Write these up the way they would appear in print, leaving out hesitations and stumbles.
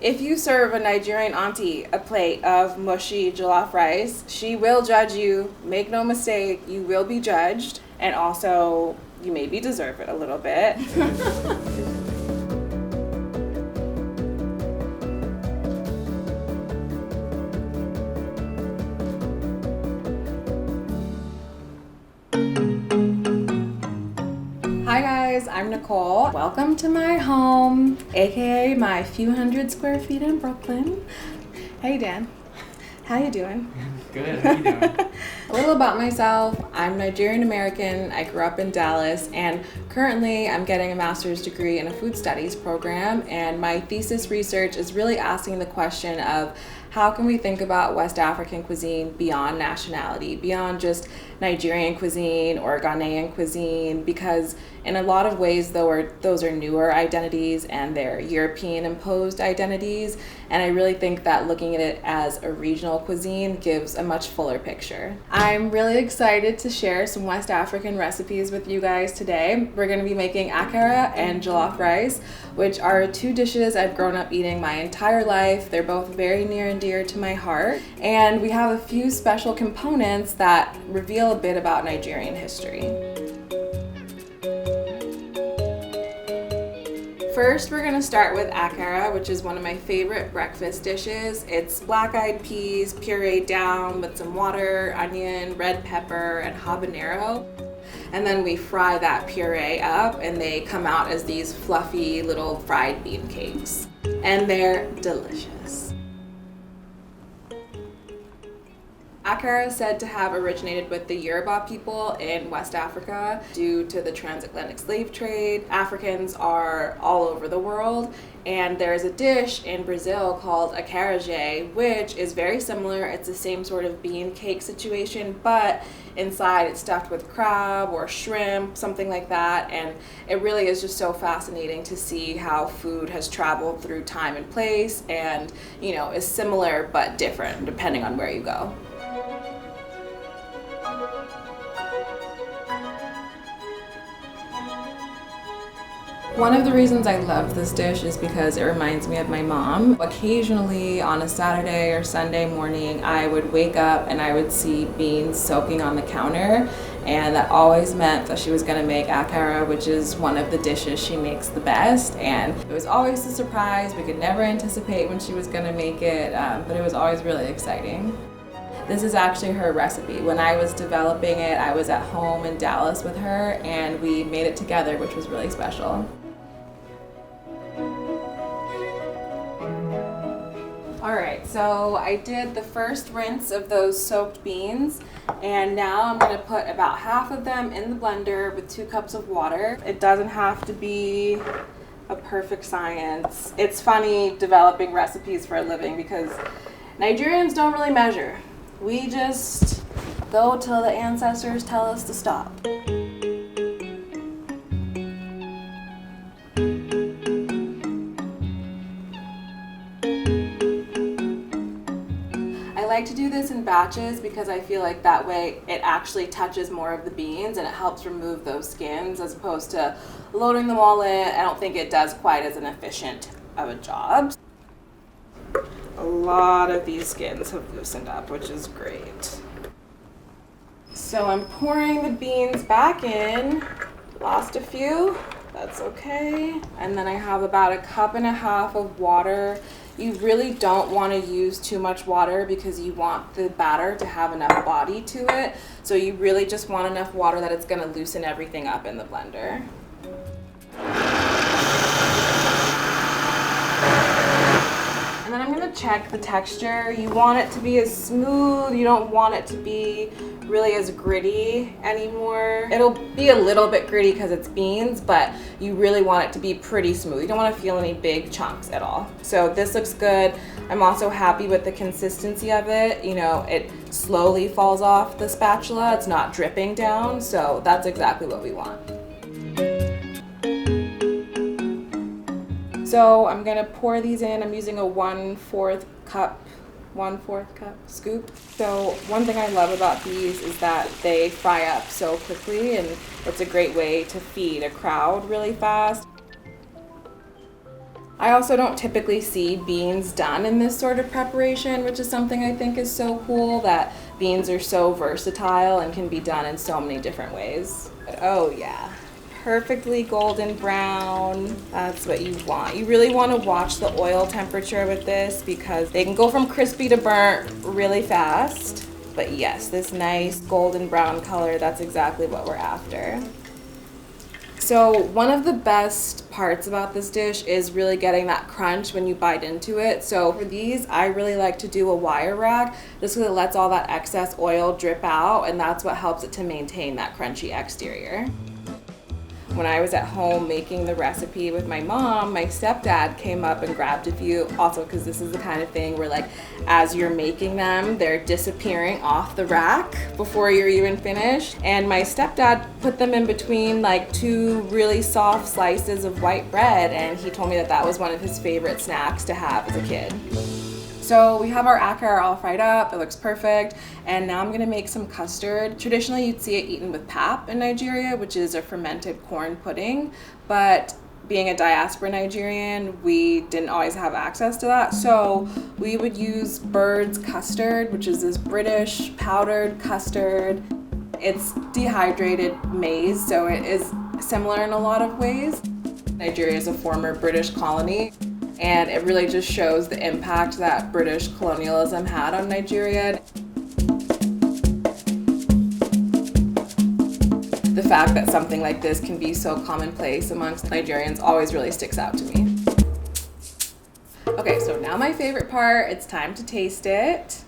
If you serve a Nigerian auntie a plate of mushy jollof rice, she will judge you. Make no mistake, you will be judged. And also, you maybe deserve it a little bit. Hi guys, I'm Nicole. Welcome to my home, aka my few hundred square feet in Brooklyn. Hey Dan, how you doing? Good, how you doing? A little about myself. I'm Nigerian American. I grew up in Dallas, and currently I'm getting a master's degree in a food studies program, and my thesis research is really asking the question of how can we think about West African cuisine beyond nationality, beyond just Nigerian cuisine or Ghanaian cuisine, because in a lot of ways those are newer identities and they're European imposed identities, and I really think that looking at it as a regional cuisine gives a much fuller picture. I'm really excited to share some West African recipes with you guys today. We're going to be making Akara and Jollof Rice, which are two dishes I've grown up eating my entire life. They're both very near and dear to my heart, and we have a few special components that reveal a bit about Nigerian history. First, we're gonna start with akara, which is one of my favorite breakfast dishes. It's black-eyed peas pureed down with some water, onion, red pepper, and habanero. And then we fry that puree up and they come out as these fluffy little fried bean cakes. And they're delicious. Akara is said to have originated with the Yoruba people in West Africa due to the transatlantic slave trade. Africans are all over the world, and there's a dish in Brazil called acarajé, which is very similar. It's the same sort of bean cake situation, but inside it's stuffed with crab or shrimp, something like that, and it really is just so fascinating to see how food has traveled through time and place and, is similar but different depending on where you go. One of the reasons I love this dish is because it reminds me of my mom. Occasionally on a Saturday or Sunday morning, I would wake up and I would see beans soaking on the counter, and that always meant that she was going to make akara, which is one of the dishes she makes the best, and it was always a surprise. We could never anticipate when she was going to make it, but it was always really exciting. This is actually her recipe. When I was developing it, I was at home in Dallas with her, and we made it together, which was really special. Alright, so I did the first rinse of those soaked beans, and now I'm going to put about half of them in the blender with 2 cups of water. It doesn't have to be a perfect science. It's funny developing recipes for a living because Nigerians don't really measure. We just go till the ancestors tell us to stop. I like to do this in batches because I feel like that way it actually touches more of the beans and it helps remove those skins as opposed to loading them all in. I don't think it does quite as an efficient of a job. A lot of these skins have loosened up, which is great. So I'm pouring the beans back in. Lost a few, that's okay. And then I have about 1.5 cups of water. You really don't want to use too much water because you want the batter to have enough body to it. So you really just want enough water that it's going to loosen everything up in the blender. And then I'm going to check the texture. You want it to be as smooth. You don't want it to be really as gritty anymore. It'll be a little bit gritty because it's beans, but you really want it to be pretty smooth. You don't want to feel any big chunks at all. So this looks good. I'm also happy with the consistency of it. It slowly falls off the spatula. It's not dripping down, so that's exactly what we want. So I'm gonna pour these in. I'm using a 1/4 cup scoop. So one thing I love about these is that they fry up so quickly, and it's a great way to feed a crowd really fast. I also don't typically see beans done in this sort of preparation, which is something I think is so cool, that beans are so versatile and can be done in so many different ways. But oh yeah, perfectly golden brown. That's what you want. You really want to watch the oil temperature with this because they can go from crispy to burnt really fast. But yes, this nice golden brown color, that's exactly what we're after. So one of the best parts about this dish is really getting that crunch when you bite into it. So for these, I really like to do a wire rack just because it lets all that excess oil drip out, and that's what helps it to maintain that crunchy exterior. When I was at home making the recipe with my mom, my stepdad came up and grabbed a few, also because this is the kind of thing where like as you're making them, they're disappearing off the rack before you're even finished. And my stepdad put them in between like two really soft slices of white bread, and he told me that that was one of his favorite snacks to have as a kid. So we have our akara all fried up, it looks perfect, and now I'm gonna make some custard. Traditionally you'd see it eaten with pap in Nigeria, which is a fermented corn pudding, but being a diaspora Nigerian, we didn't always have access to that, so we would use Bird's custard, which is this British powdered custard. It's dehydrated maize, so it is similar in a lot of ways. Nigeria is a former British colony, and it really just shows the impact that British colonialism had on Nigeria. The fact that something like this can be so commonplace amongst Nigerians always really sticks out to me. Okay, so now my favorite part, it's time to taste it.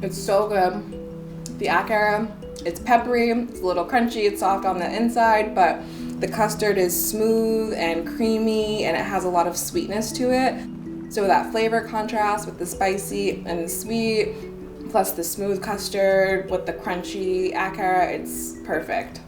It's so good. The akara, it's peppery, it's a little crunchy, it's soft on the inside, but the custard is smooth and creamy, and it has a lot of sweetness to it. So that flavor contrast with the spicy and the sweet, plus the smooth custard with the crunchy akara, it's perfect.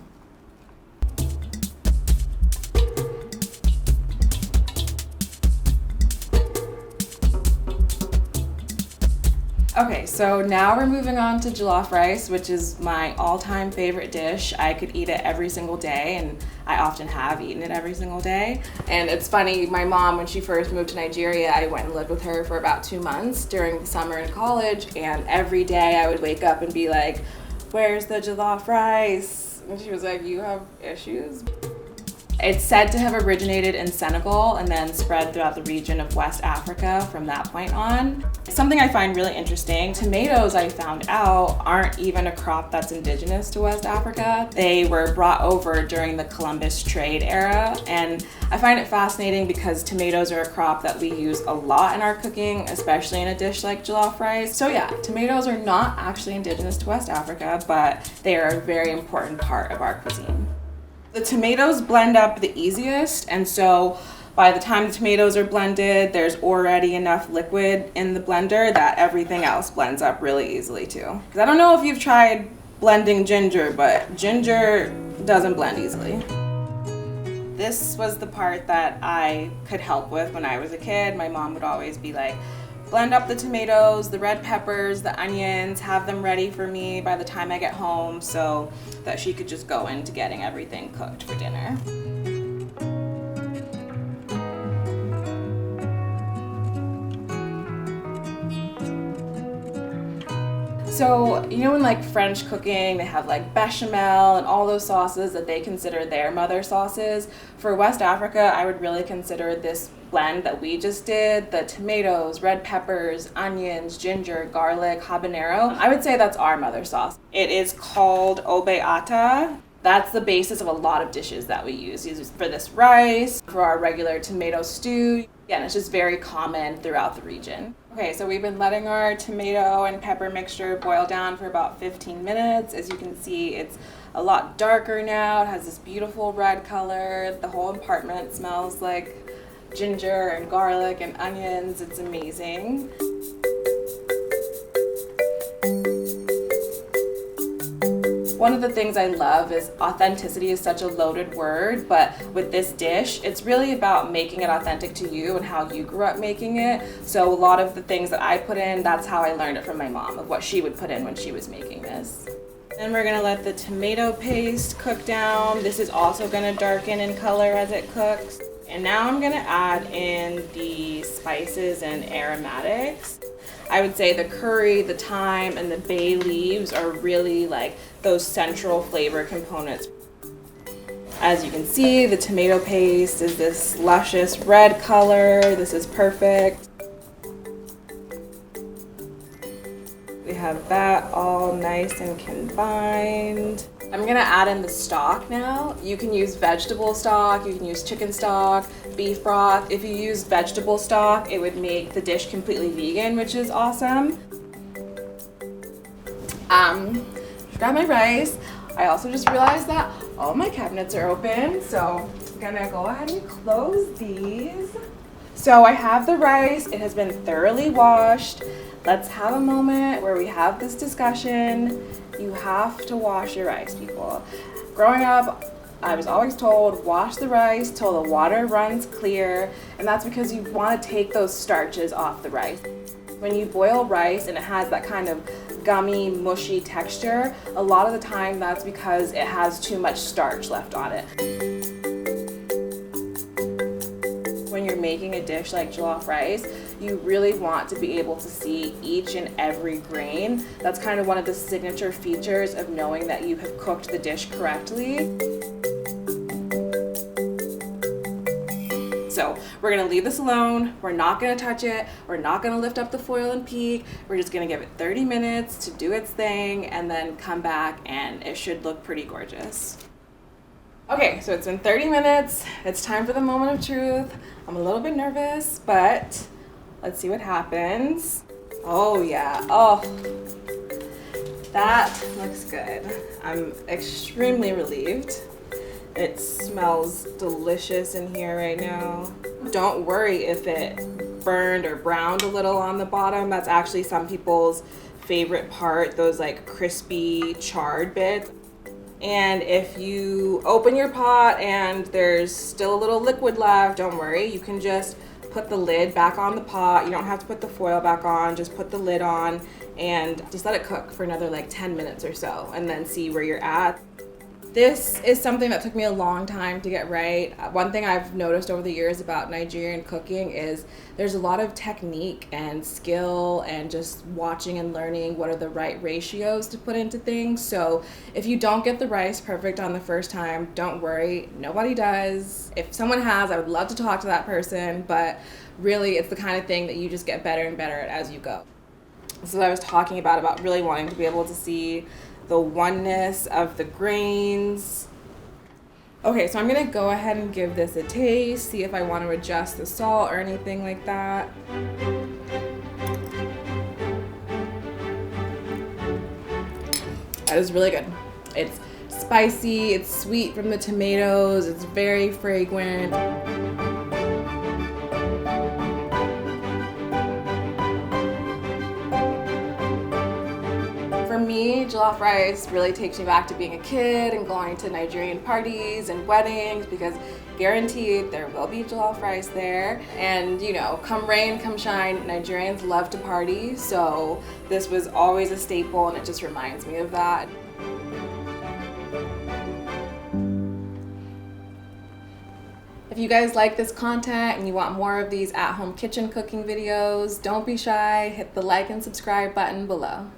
Okay, so now we're moving on to jollof rice, which is my all-time favorite dish. I could eat it every single day, and I often have eaten it every single day. And it's funny, my mom, when she first moved to Nigeria, I went and lived with her for about 2 months during the summer in college, and every day I would wake up and be like, "Where's the jollof rice?" And she was like, "You have issues?" It's said to have originated in Senegal and then spread throughout the region of West Africa from that point on. Something I find really interesting, tomatoes, I found out, aren't even a crop that's indigenous to West Africa. They were brought over during the Columbus trade era, and I find it fascinating because tomatoes are a crop that we use a lot in our cooking, especially in a dish like jollof rice. So yeah, tomatoes are not actually indigenous to West Africa, but they are a very important part of our cuisine. The tomatoes blend up the easiest, and so by the time the tomatoes are blended, there's already enough liquid in the blender that everything else blends up really easily too. Because I don't know if you've tried blending ginger, but ginger doesn't blend easily. This was the part that I could help with when I was a kid. My mom would always be like, blend up the tomatoes, the red peppers, the onions, have them ready for me by the time I get home so that she could just go into getting everything cooked for dinner. So, you know in like French cooking, they have like bechamel and all those sauces that they consider their mother sauces. For West Africa, I would really consider this blend that we just did, the tomatoes, red peppers, onions, ginger, garlic, habanero. I would say that's our mother sauce. It is called obeata. That's the basis of a lot of dishes that we use. We use it for this rice, for our regular tomato stew. Again, it's just very common throughout the region. Okay, so we've been letting our tomato and pepper mixture boil down for about 15 minutes. As you can see, it's a lot darker now. It has this beautiful red color. The whole apartment smells like ginger and garlic and onions. It's amazing. One of the things I love is authenticity is such a loaded word, but with this dish, it's really about making it authentic to you and how you grew up making it. So a lot of the things that I put in, that's how I learned it from my mom, of what she would put in when she was making this. Then we're gonna let the tomato paste cook down. This is also gonna darken in color as it cooks. And now I'm gonna add in the spices and aromatics. I would say the curry, the thyme, and the bay leaves are really like those central flavor components. As you can see, the tomato paste is this luscious red color. This is perfect. We have that all nice and combined. I'm gonna add in the stock now. You can use vegetable stock, you can use chicken stock, beef broth. If you use vegetable stock, it would make the dish completely vegan, which is awesome. Grab my rice. I also just realized that all my cabinets are open, so I'm gonna go ahead and close these. So I have the rice, it has been thoroughly washed. Let's have a moment where we have this discussion. You have to wash your rice, people. Growing up, I was always told, wash the rice till the water runs clear, and that's because you want to take those starches off the rice. When you boil rice and it has that kind of gummy, mushy texture, a lot of the time that's because it has too much starch left on it. When you're making a dish like jollof rice, you really want to be able to see each and every grain. That's kind of one of the signature features of knowing that you have cooked the dish correctly. So we're gonna leave this alone. We're not gonna touch it. We're not gonna lift up the foil and peek. We're just gonna give it 30 minutes to do its thing and then come back and it should look pretty gorgeous. Okay, so it's been 30 minutes. It's time for the moment of truth. I'm a little bit nervous, but let's see what happens. Oh yeah, oh, that looks good. I'm extremely relieved. It smells delicious in here right now. Don't worry if it burned or browned a little on the bottom. That's actually some people's favorite part, those like crispy charred bits. And if you open your pot and there's still a little liquid left, don't worry, you can just put the lid back on the pot. You don't have to put the foil back on, just put the lid on and just let it cook for another like 10 minutes or so and then see where you're at. This is something that took me a long time to get right. One thing I've noticed over the years about Nigerian cooking is there's a lot of technique and skill and just watching and learning what are the right ratios to put into things. So if you don't get the rice perfect on the first time, don't worry, nobody does. If someone has, I would love to talk to that person, but really it's the kind of thing that you just get better and better at as you go. This is what I was talking about really wanting to be able to see the oneness of the grains. Okay, so I'm gonna go ahead and give this a taste, see if I want to adjust the salt or anything like that. That is really good. It's spicy, it's sweet from the tomatoes, it's very fragrant. For me, jollof rice really takes me back to being a kid and going to Nigerian parties and weddings because guaranteed there will be jollof rice there. And you know, come rain, come shine, Nigerians love to party, so this was always a staple and it just reminds me of that. If you guys like this content and you want more of these at-home kitchen cooking videos, don't be shy, hit the like and subscribe button below.